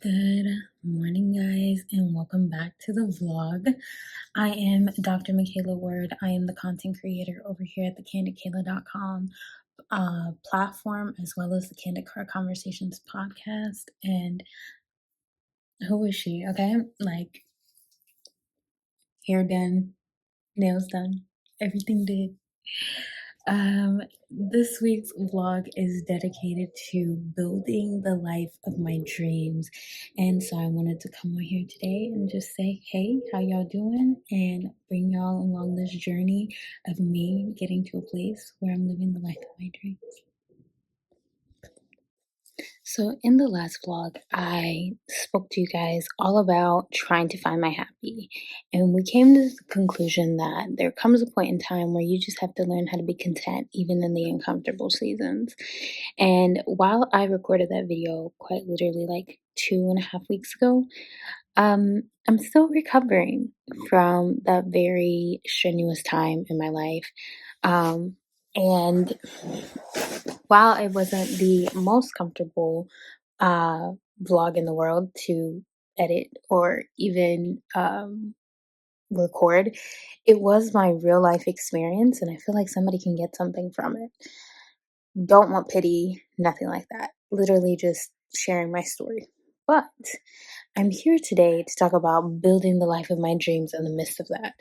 Good morning, guys, and welcome back to the vlog. I am Dr. Michaela Word. I am the content creator over here at the KandidKayla.com platform, as well as the Candid Conversations podcast. And who is she? Okay, like hair done, nails done, everything did. This week's vlog is dedicated to building the life of my dreams. And so I wanted to come on here today and just say, hey, how y'all doing? And bring y'all along this journey of me getting to a place where I'm living the life of my dreams. So, in the last vlog, I spoke to you guys all about trying to find my happy. And we came to the conclusion that there comes a point in time where you just have to learn how to be content, even in the uncomfortable seasons. And while I recorded that video quite literally like 2.5 weeks ago, I'm still recovering from that very strenuous time in my life. And while it wasn't the most comfortable vlog in the world to edit or even record, it was my real life experience, and I feel like somebody can get something from it. Don't want pity, nothing like that. Literally just sharing my story. But I'm here today to talk about building the life of my dreams in the midst of that.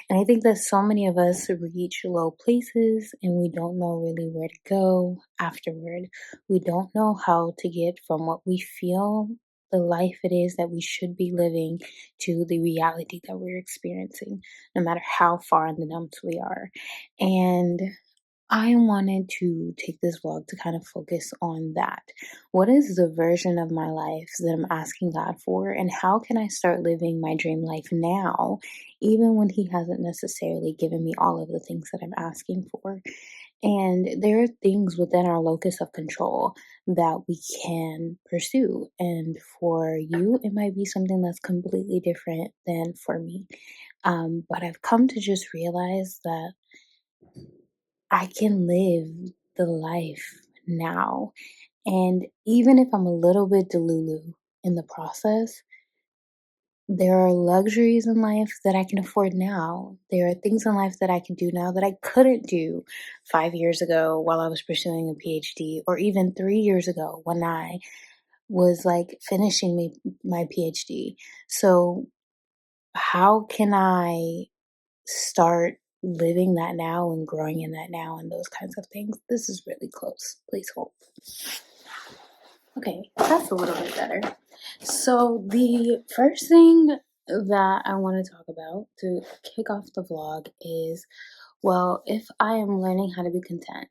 And I think that so many of us reach low places and we don't know really where to go afterward. We don't know how to get from what we feel the life it is that we should be living to the reality that we're experiencing, no matter how far in the dumps we are. And I wanted to take this vlog to kind of focus on that. What is the version of my life that I'm asking God for, and how can I start living my dream life now, even when He hasn't necessarily given me all of the things that I'm asking for? And there are things within our locus of control that we can pursue. And for you, it might be something that's completely different than for me. But I've come to just realize that I can live the life now. And even if I'm a little bit delulu in the process, there are luxuries in life that I can afford now. There are things in life that I can do now that I couldn't do 5 years ago while I was pursuing a PhD, or even 3 years ago when I was like finishing my PhD. So, how can I start living that now and growing in that now and those kinds of things? This is really close. Please hold. Okay, that's a little bit better. So the first thing that I want to talk about to kick off the vlog is, well, if I am learning how to be content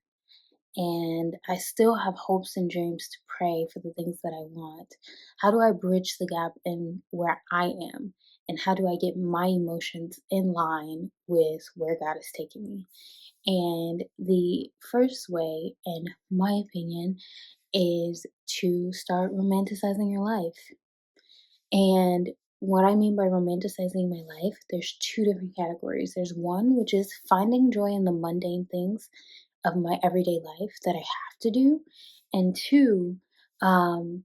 and I still have hopes and dreams to pray for the things that I want, how do I bridge the gap in where I am? And how do I get my emotions in line with where God is taking me? And the first way, in my opinion, is to start romanticizing your life. And what I mean by romanticizing my life, there's two different categories. There's one, which is finding joy in the mundane things of my everyday life that I have to do. And two, um,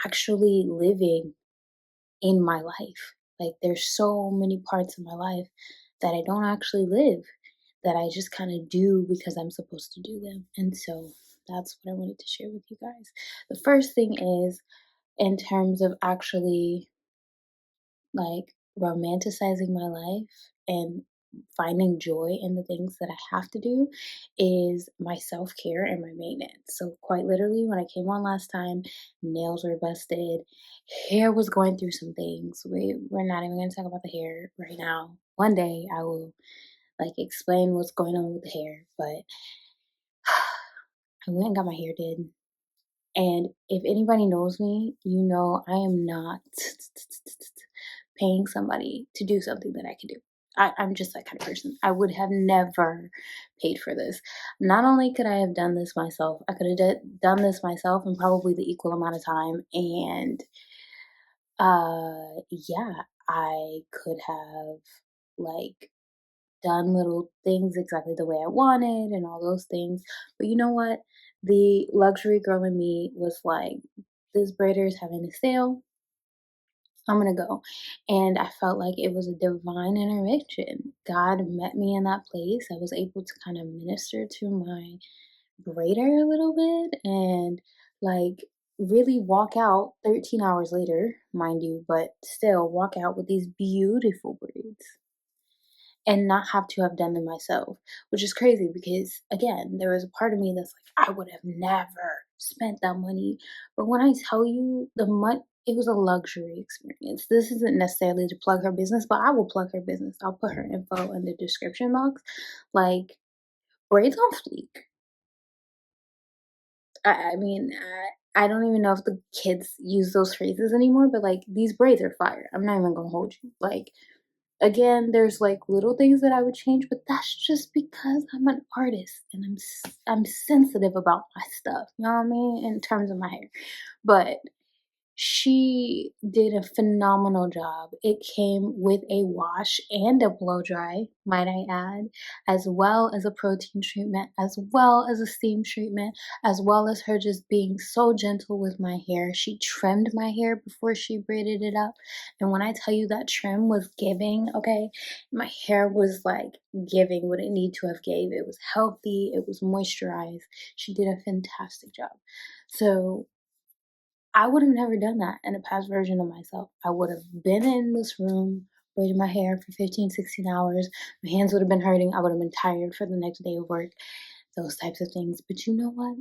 actually living in my life. Like there's so many parts of my life that I don't actually live, that I just kind of do because I'm supposed to do them. And so that's what I wanted to share with you guys. The first thing is, in terms of actually like romanticizing my life and finding joy in the things that I have to do, is my self-care and my maintenance. So quite literally, when I came on last time, nails were busted, hair was going through some things. We're not even going to talk about the hair right now. One day I will like explain what's going on with the hair, but I went and got my hair did. And if anybody knows me, you know I am not paying somebody to do something that I can do. I'm just that kind of person. I would have never paid for this. Not only could I have done this myself, I could have done this myself in probably the equal amount of time. And yeah, I could have like done little things exactly the way I wanted and all those things. But you know what? The luxury girl in me was like, this braider is having a sale. I'm gonna go. And I felt like it was a divine intervention. God met me in that place. I was able to kind of minister to my braider a little bit and like really walk out 13 hours later, mind you, but still walk out with these beautiful braids and not have to have done them myself, which is crazy because again, there was a part of me that's like, I would have never spent that money. But when I tell you the money, it was a luxury experience. This isn't necessarily to plug her business, but I will plug her business. I'll put her info in the description box. Like braids on fleek. I mean, I don't even know if the kids use those phrases anymore, but like these braids are fire. I'm not even gonna hold you. Like again, there's like little things that I would change, but that's just because I'm an artist and I'm sensitive about my stuff. You know what I mean? In terms of my hair, but she did a phenomenal job. It came with a wash and a blow dry, might I add, as well as a protein treatment, as well as a steam treatment, as well as her just being so gentle with my hair. She trimmed my hair before she braided it up. And when I tell you that trim was giving, okay, my hair was like giving what it needed to have gave. It was healthy, it was moisturized. She did a fantastic job. So I would have never done that in a past version of myself. I would have been in this room braiding my hair for 15, 16 hours. My hands would have been hurting. I would have been tired for the next day of work, those types of things. But you know what?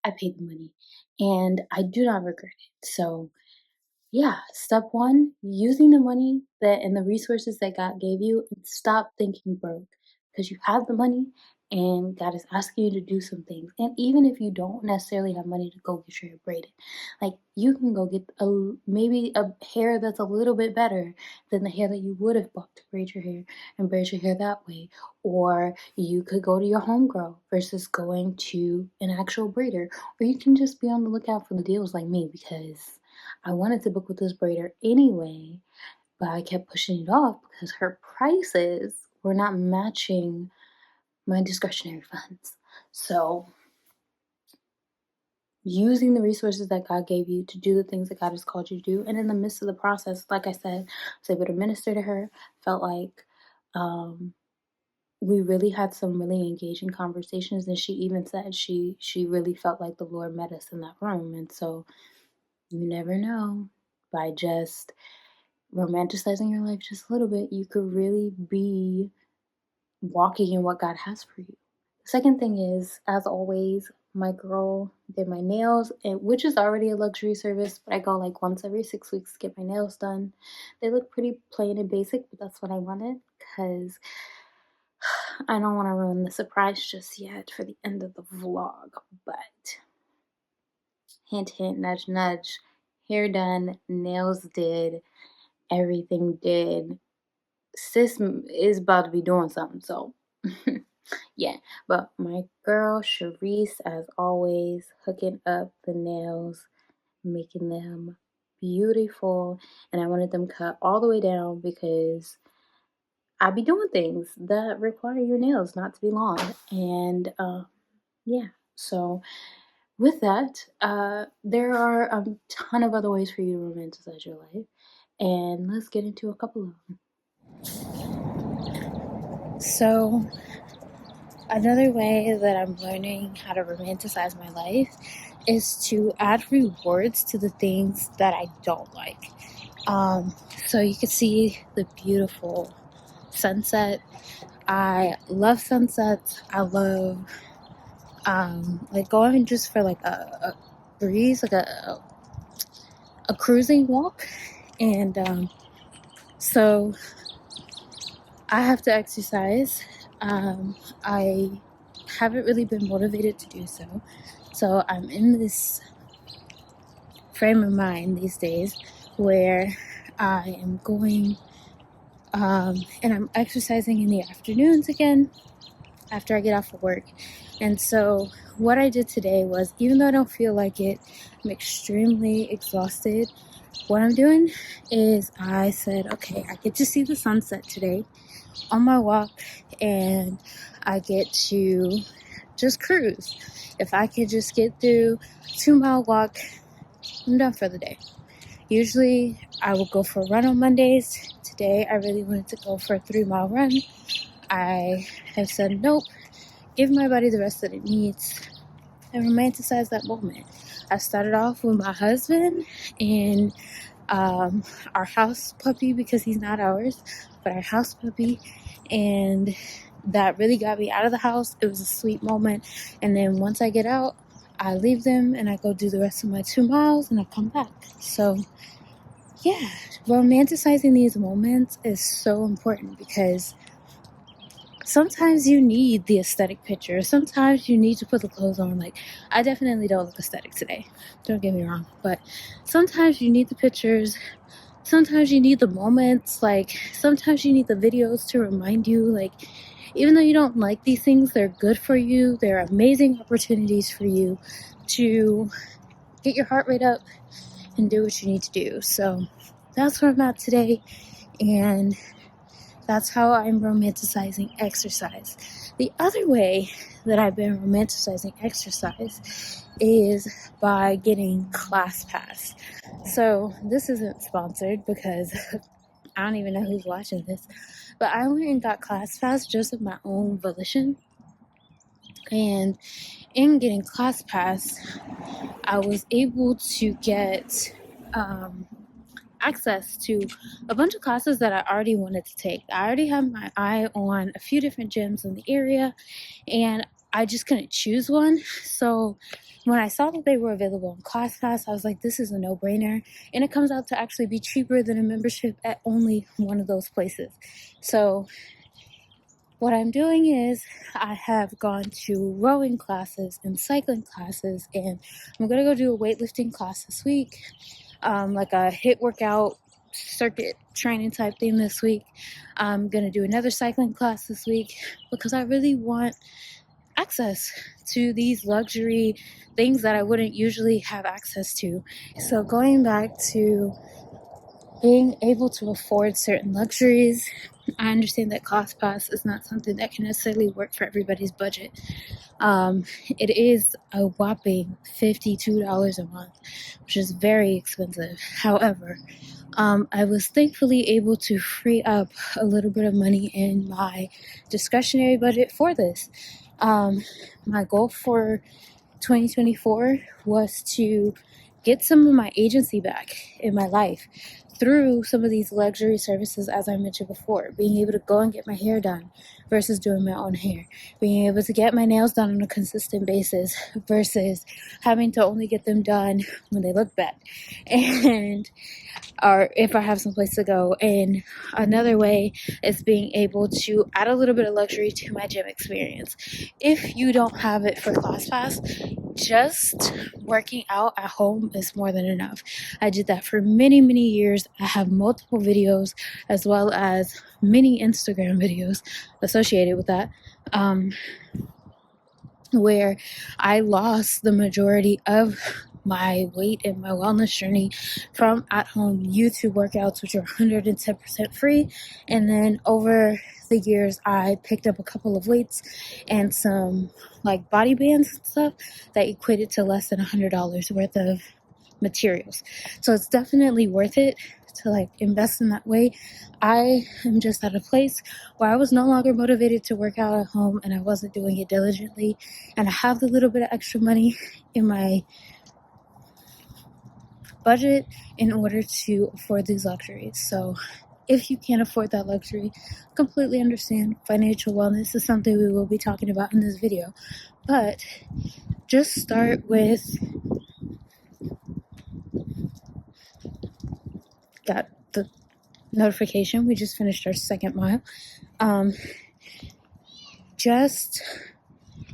I paid the money and I do not regret it. So yeah, step one, using the money that and the resources that God gave you and stop thinking broke because you have the money and God is asking you to do some things. And even if you don't necessarily have money to go get your hair braided, like you can go get maybe a hair that's a little bit better than the hair that you would have bought to braid your hair and braid your hair that way. Or you could go to your home girl versus going to an actual braider. Or you can just be on the lookout for the deals like me because I wanted to book with this braider anyway, but I kept pushing it off because her prices were not matching my discretionary funds. So, using the resources that God gave you to do the things that God has called you to do, and in the midst of the process, like I said, I was able to minister to her. Felt like we really had some really engaging conversations, and she even said she really felt like the Lord met us in that room. And so, you never know, by just romanticizing your life just a little bit, you could really be walking in what God has for you. The second thing is, as always, my girl did my nails, which is already a luxury service, but I go like once every 6 weeks to get my nails done. They look pretty plain and basic, but that's what I wanted because I don't want to ruin the surprise just yet for the end of the vlog. But hint, hint, nudge, nudge. Hair done, nails did, everything did. Sis is about to be doing something, so yeah. But my girl Sharice, as always, hooking up the nails, making them beautiful, and I wanted them cut all the way down because I be doing things that require your nails not to be long, and yeah. So with that, there are a ton of other ways for you to romanticize your life, and let's get into a couple of them. So, another way that I'm learning how to romanticize my life is to add rewards to the things that I don't like. So you can see the beautiful sunset. I love sunsets. I love like going just for like a breeze, like a cruising walk. And so I have to exercise. I haven't really been motivated to do so. So I'm in this frame of mind these days where I am going and I'm exercising in the afternoons again after I get off of work. And so what I did today was, even though I don't feel like it, I'm extremely exhausted. What I'm doing is I said, okay, I get to see the sunset today on my walk, and I get to just cruise. If I could just get through 2-mile walk, I'm done for the day. Usually I will go for a run on Mondays. Today I really wanted to go for a 3-mile run. I have said nope, give my body the rest that it needs, and romanticize that moment. I started off with my husband and our house puppy, because he's not ours, but our house puppy, and that really got me out of the house. It was a sweet moment. And then once I get out, I leave them and I go do the rest of my 2 miles and I come back. So yeah, romanticizing these moments is so important, because sometimes you need the aesthetic picture. Sometimes you need to put the clothes on. Like, I definitely don't look aesthetic today, don't get me wrong, but sometimes you need the pictures. Sometimes you need the moments. Like, sometimes you need the videos to remind you, like, even though you don't like these things, they're good for you. They're amazing opportunities for you to get your heart rate up and do what you need to do. So that's where I'm at today, and that's how I'm romanticizing exercise. The other way that I've been romanticizing exercise is by getting ClassPass. So this isn't sponsored, because I don't even know who's watching this, but I went and got ClassPass just of my own volition. And in getting ClassPass, I was able to get access to a bunch of classes that I already wanted to take. I already had my eye on a few different gyms in the area, and I just couldn't choose one. So when I saw that they were available on ClassPass, I was like, this is a no-brainer. And it comes out to actually be cheaper than a membership at only one of those places. So what I'm doing is I have gone to rowing classes and cycling classes, and I'm going to go do a weightlifting class this week, like a HIIT workout circuit training type thing this week. I'm going to do another cycling class this week, because I really want access to these luxury things that I wouldn't usually have access to. So going back to being able to afford certain luxuries, I understand that ClassPass is not something that can necessarily work for everybody's budget. It is a whopping $52 a month, which is very expensive. However, I was thankfully able to free up a little bit of money in my discretionary budget for this. My goal for 2024 was to get some of my agency back in my life through some of these luxury services, as I mentioned before. Being able to go and get my hair done versus doing my own hair. Being able to get my nails done on a consistent basis versus having to only get them done when they look bad. And or if I have someplace to go. And another way is being able to add a little bit of luxury to my gym experience. If you don't have it for ClassPass, just working out at home is more than enough. I did that for many, many years. I have multiple videos as well as many Instagram videos associated with that, where I lost the majority of my weight and my wellness journey from at-home YouTube workouts, which are 110% free. And then over the years, I picked up a couple of weights and some like body bands and stuff that equated to less than $100 worth of materials. So it's definitely worth it to like invest in that way. I am just at a place where I was no longer motivated to work out at home, and I wasn't doing it diligently, and I have the little bit of extra money in my budget in order to afford these luxuries. So if you can't afford that luxury, completely understand. Financial wellness is something we will be talking about in this video, but just start with got the notification. We just finished our second mile. Just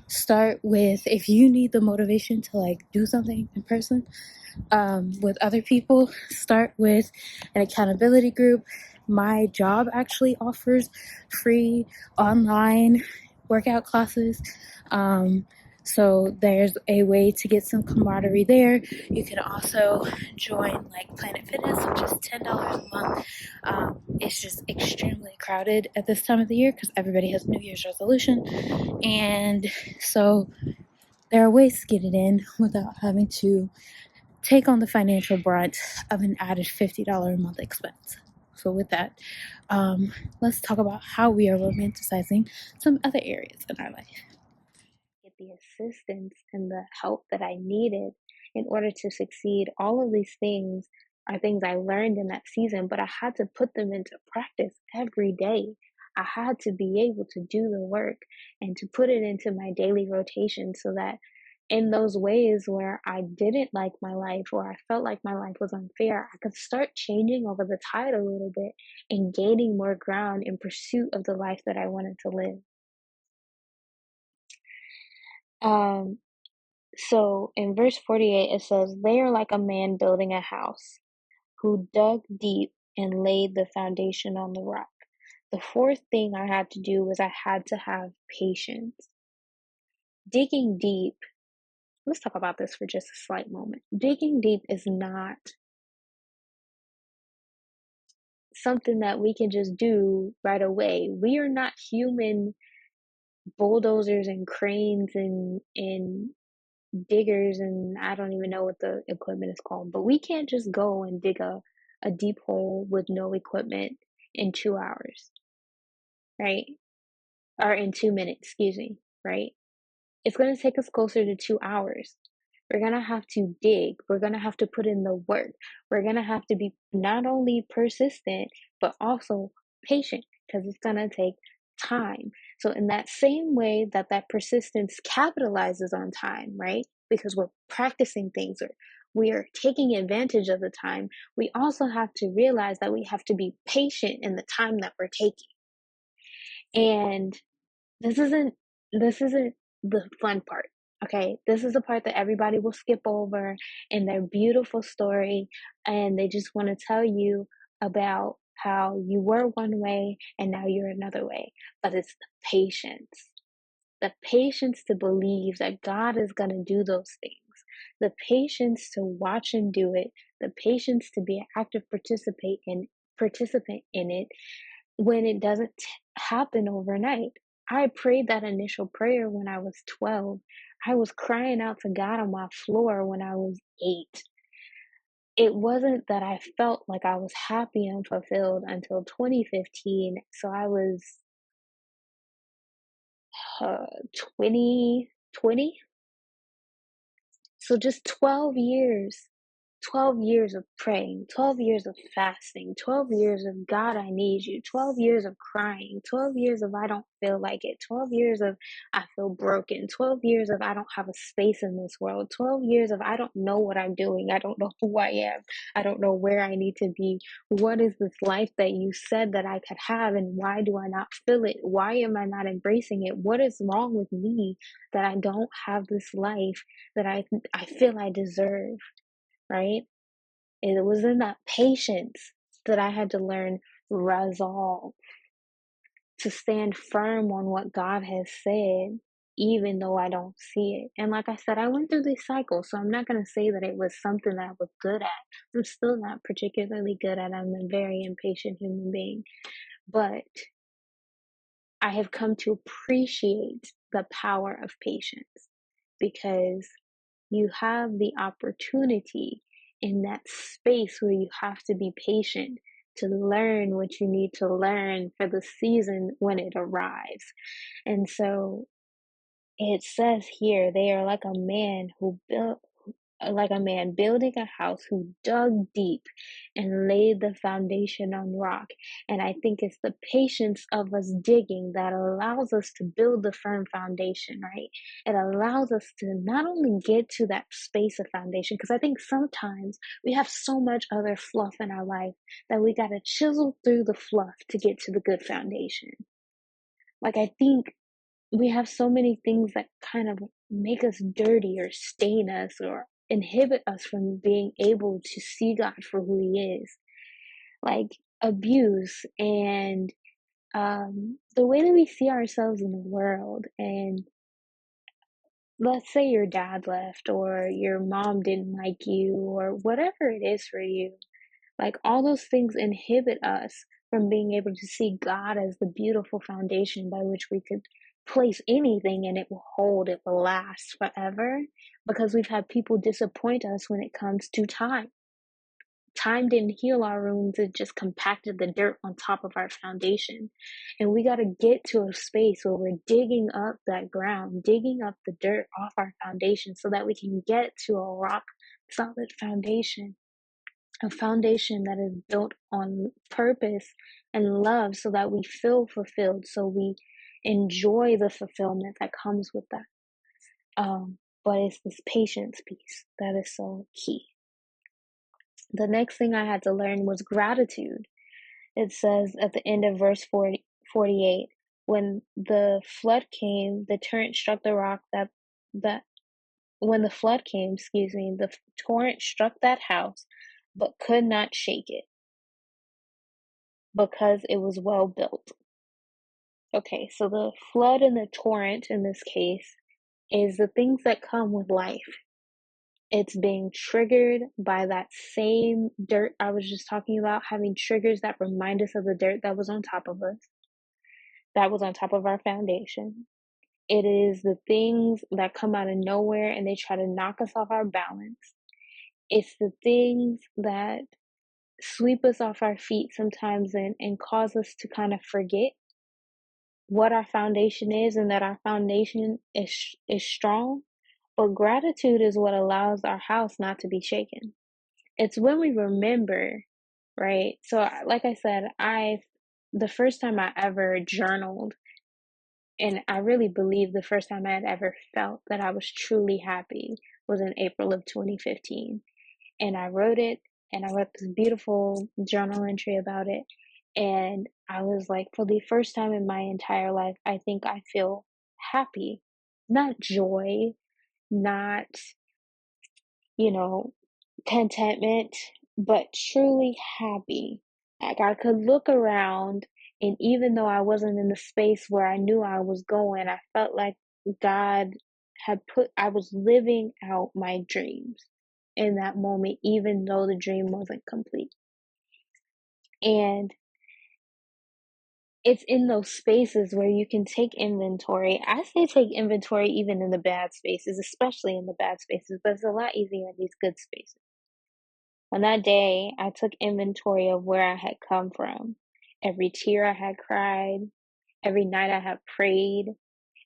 start with, if you need the motivation to like do something in person with other people, start with an accountability group. My job actually offers free online workout classes. So there's a way to get some camaraderie there. You can also join like Planet Fitness, which is $10 a month. It's just extremely crowded at this time of the year because everybody has New Year's resolution. And so there are ways to get it in without having to take on the financial brunt of an added $50 a month expense. So with that, let's talk about how we are romanticizing some other areas in our life. Get the assistance and the help that I needed in order to succeed. All of these things are things I learned in that season, but I had to put them into practice every day. I had to be able to do the work and to put it into my daily rotation so that in those ways where I didn't like my life or I felt like my life was unfair, I could start changing over the tide a little bit and gaining more ground in pursuit of the life that I wanted to live. Um, so in verse 48, it says, they are like a man building a house who dug deep and laid the foundation on the rock. The fourth thing I had to do was I had to have patience. Digging deep, let's talk about this for just a slight moment. Digging deep is not something that we can just do right away. We are not human bulldozers and cranes and diggers, and I don't even know what the equipment is called, but we can't just go and dig a deep hole with no equipment in 2 hours, right? Or in 2 minutes, excuse me, right? It's going to take us closer to 2 hours. We're going to have to dig. We're going to have to put in the work. We're going to have to be not only persistent, but also patient because it's going to take time. So, in that same way that persistence capitalizes on time, right? Because we're practicing things or we are taking advantage of the time, we also have to realize that we have to be patient in the time that we're taking. And this isn't this isn't the fun part. Okay, this is the part that everybody will skip over in their beautiful story, and they just want to tell you about how you were one way and now you're another way. But it's the patience to believe that God is going to do those things, the patience to watch Him do it, the patience to be an active participant in it, when it doesn't happen overnight. I prayed that initial prayer when I was 12. I was crying out to God on my floor when I was 8. It wasn't that I felt like I was happy and fulfilled until 2015. So I was 20. So just 12 years 12 years of praying, 12 years of fasting, 12 years of God, I need you, 12 years of crying, 12 years of I don't feel like it, 12 years of I feel broken, 12 years of I don't have a space in this world, 12 years of I don't know what I'm doing, I don't know who I am, I don't know where I need to be. What is this life that you said that I could have, and why do I not feel it? Why am I not embracing it? What is wrong with me that I don't have this life that I feel I deserve? Right? It was in that patience that I had to learn resolve, to stand firm on what God has said, even though I don't see it. And like I said, I went through this cycle, so I'm not going to say that it was something that I was good at. I'm still not particularly good at it. I'm a very impatient human being. But I have come to appreciate the power of patience because you have the opportunity in that space where you have to be patient to learn what you need to learn for the season when it arrives. And so it says here, they are like a man building a house who dug deep and laid the foundation on rock. And I think it's the patience of us digging that allows us to build the firm foundation, right? It allows us to not only get to that space of foundation, because I think sometimes we have so much other fluff in our life that we got to chisel through the fluff to get to the good foundation. Like, I think we have so many things that kind of make us dirty or stain us or inhibit us from being able to see God for who He is, like abuse and the way that we see ourselves in the world and let's say your dad left or your mom didn't like you or whatever it is for you, like all those things inhibit us from being able to see God as the beautiful foundation by which we could place anything and it will hold, it will last forever, because we've had people disappoint us when it comes to time. Time didn't heal our wounds, it just compacted the dirt on top of our foundation. And we got to get to a space where we're digging up that ground, digging up the dirt off our foundation so that we can get to a rock solid foundation, a foundation that is built on purpose and love so that we feel fulfilled, so we enjoy the fulfillment that comes with that. But it's this patience piece that is so key. The next thing I had to learn was gratitude. It says at the end of verse 48, when the flood came, the torrent struck the rock that when the flood came, the torrent struck that house, but could not shake it because it was well built. Okay, so the flood and the torrent in this case is the things that come with life. It's being triggered by that same dirt I was just talking about, having triggers that remind us of the dirt that was on top of us, that was on top of our foundation. It is the things that come out of nowhere and they try to knock us off our balance. It's the things that sweep us off our feet sometimes and cause us to kind of forget what our foundation is and that our foundation is strong. But gratitude is what allows our house not to be shaken. It's when we remember, right? So like I said, the first time I ever journaled, and I really believe the first time I had ever felt that I was truly happy, was in April of 2015. And I wrote it, and I wrote this beautiful journal entry about it. And I was like, for the first time in my entire life, I think I feel happy. Not joy, not, you know, contentment, but truly happy. Like I could look around, and even though I wasn't in the space where I knew I was going, I felt like God I was living out my dreams in that moment, even though the dream wasn't complete. And it's in those spaces where you can take inventory. I say take inventory even in the bad spaces, especially in the bad spaces, but it's a lot easier in these good spaces. On that day, I took inventory of where I had come from, every tear I had cried, every night I had prayed,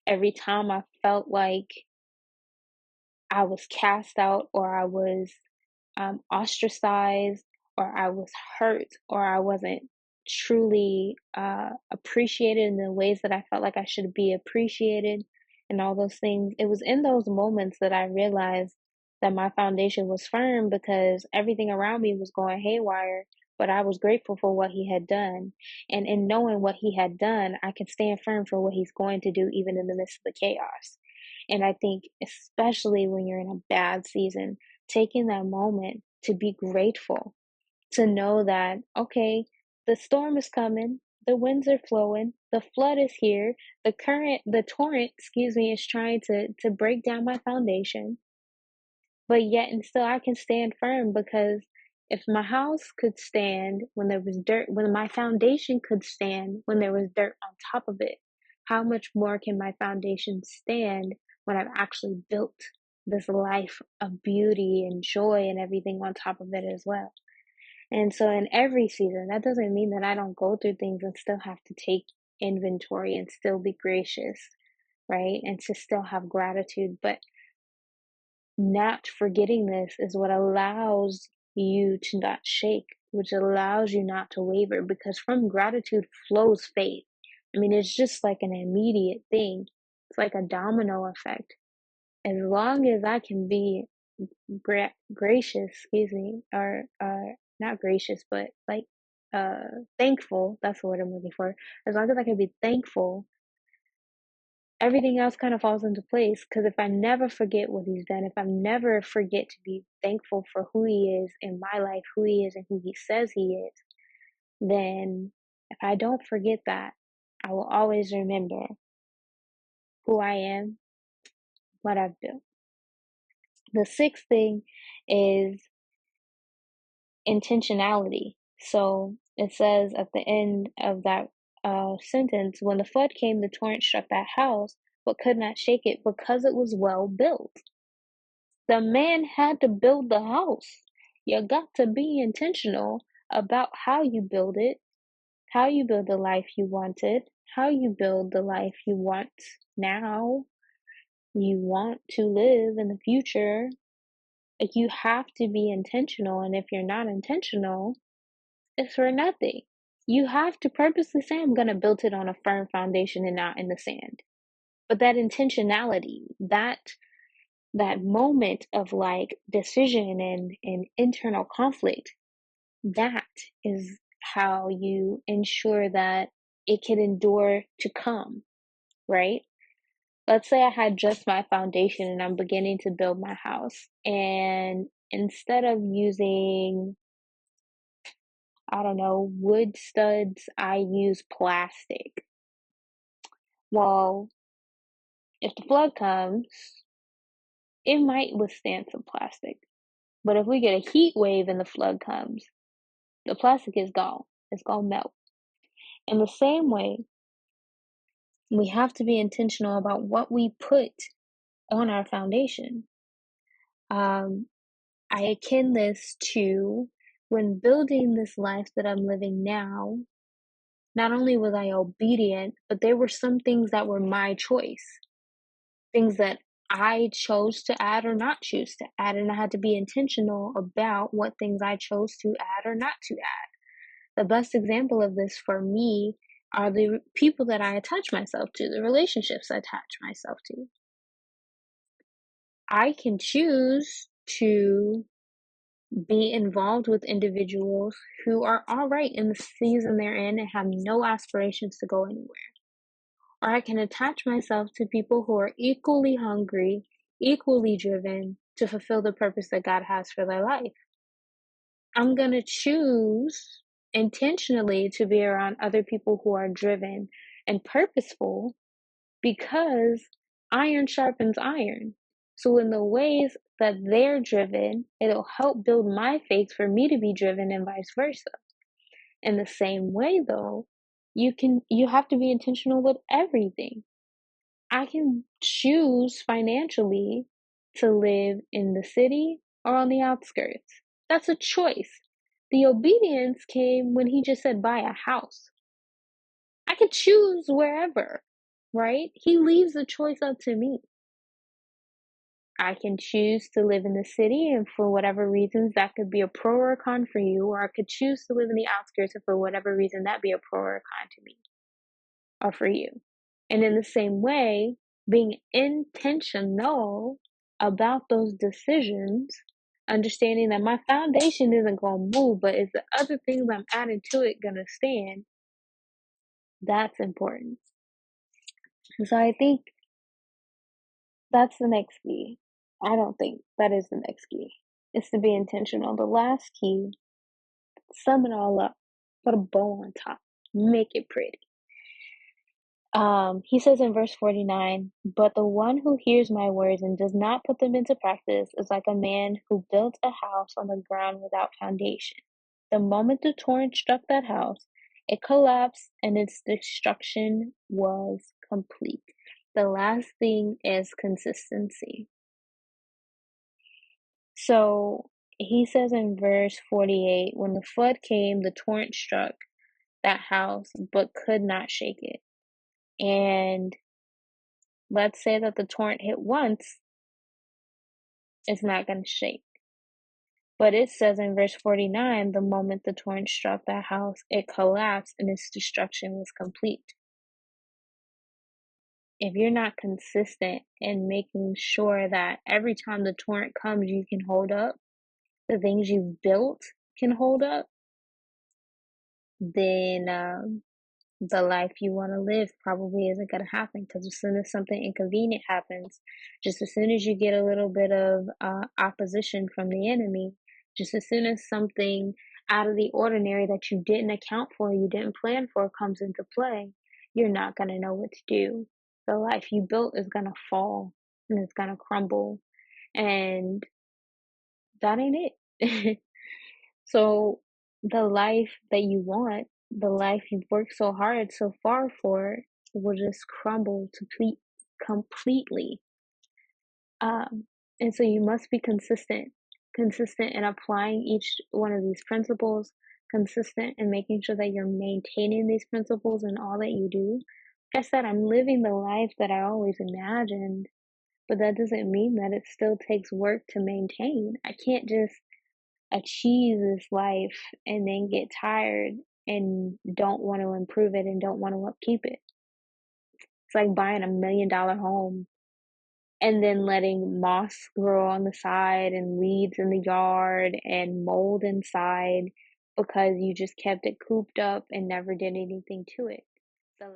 every time I felt like I was cast out or I was ostracized or I was hurt or I wasn't truly appreciated in the ways that I felt like I should be appreciated and all those things. It was in those moments that I realized that my foundation was firm because everything around me was going haywire, but I was grateful for what he had done. And in knowing what he had done, I can stand firm for what he's going to do even in the midst of the chaos. And I think, especially when you're in a bad season, taking that moment to be grateful, to know that, okay, the storm is coming, the winds are flowing, the flood is here, the torrent, is trying to break down my foundation, but yet and still I can stand firm because if my house could stand when there was dirt, when my foundation could stand when there was dirt on top of it, how much more can my foundation stand when I've actually built this life of beauty and joy and everything on top of it as well? And so in every season, that doesn't mean that I don't go through things and still have to take inventory and still be gracious, right? And to still have gratitude. But not forgetting this is what allows you to not shake, which allows you not to waver, because from gratitude flows faith. I mean, it's just like an immediate thing. It's like a domino effect. As long as I can be gracious, or not gracious, but like thankful. That's the word I'm looking for. As long as I can be thankful, everything else kind of falls into place. Because if I never forget what he's done, if I never forget to be thankful for who he is in my life, who he is and who he says he is, then if I don't forget that, I will always remember who I am, what I've built. The sixth thing is intentionality. So it says at the end of that sentence, when the flood came, the torrent struck that house, but could not shake it because it was well built. The man had to build the house. You got to be intentional about how you build it, how you build the life you wanted, how you build the life you want now, you want to live in the future. Like, you have to be intentional, and if you're not intentional, it's for nothing. You have to purposely say, I'm going to build it on a firm foundation and not in the sand. But that intentionality, that moment of like decision and internal conflict, that is how you ensure that it can endure to come, right? Let's say I had just my foundation and I'm beginning to build my house, and instead of using, I don't know, wood studs, I use plastic. Well, if the flood comes, it might withstand some plastic. But if we get a heat wave and the flood comes, the plastic is gone. It's going to melt. In the same way, we have to be intentional about what we put on our foundation. I akin this to when building this life that I'm living now. Not only was I obedient, but there were some things that were my choice, things that I chose to add or not choose to add, and I had to be intentional about what things I chose to add or not to add. The best example of this for me are the people that I attach myself to, the relationships I attach myself to. I can choose to be involved with individuals who are all right in the season they're in and have no aspirations to go anywhere. Or I can attach myself to people who are equally hungry, equally driven to fulfill the purpose that God has for their life. I'm going to choose intentionally to be around other people who are driven and purposeful, because iron sharpens iron. So in the ways that they're driven, it'll help build my faith for me to be driven and vice versa. In the same way though, you have to be intentional with everything. I can choose financially to live in the city or on the outskirts. That's a choice. The obedience came when he just said buy a house. I could choose wherever, right? He leaves the choice up to me. I can choose to live in the city, and for whatever reasons that could be a pro or a con for you, or I could choose to live in the outskirts, and for whatever reason that be a pro or a con to me or for you. And in the same way, being intentional about those decisions, understanding that my foundation isn't going to move, but is the other things I'm adding to it going to stand, that's important. So I think that's the next key. I don't think that is the next key. It's to be intentional. The last key, sum it all up, put a bow on top, make it pretty. He says in verse 49, but the one who hears my words and does not put them into practice is like a man who built a house on the ground without foundation. The moment the torrent struck that house, it collapsed and its destruction was complete. The last thing is consistency. So he says in verse 48, when the flood came, the torrent struck that house, but could not shake it. And let's say that the torrent hit once, it's not going to shake. But it says in verse 49, the moment the torrent struck that house, it collapsed and its destruction was complete. If you're not consistent in making sure that every time the torrent comes, you can hold up, the things you've built can hold up, then the life you want to live probably isn't going to happen, because as soon as something inconvenient happens, just as soon as you get a little bit of opposition from the enemy, just as soon as something out of the ordinary that you didn't account for, you didn't plan for, comes into play, you're not going to know what to do. The life you built is going to fall. and it's gonna crumble, and that ain't it. So the life that you want, the life you've worked so hard so far for, will just crumble to completely. And so you must be consistent in applying each one of these principles, consistent in making sure that you're maintaining these principles in all that you do. Like I said, I'm living the life that I always imagined, but that doesn't mean that it still takes work to maintain. I can't just achieve this life and then get tired and don't want to improve it and don't want to upkeep it. It's like buying $1 million home and then letting moss grow on the side and weeds in the yard and mold inside because you just kept it cooped up and never did anything to it. So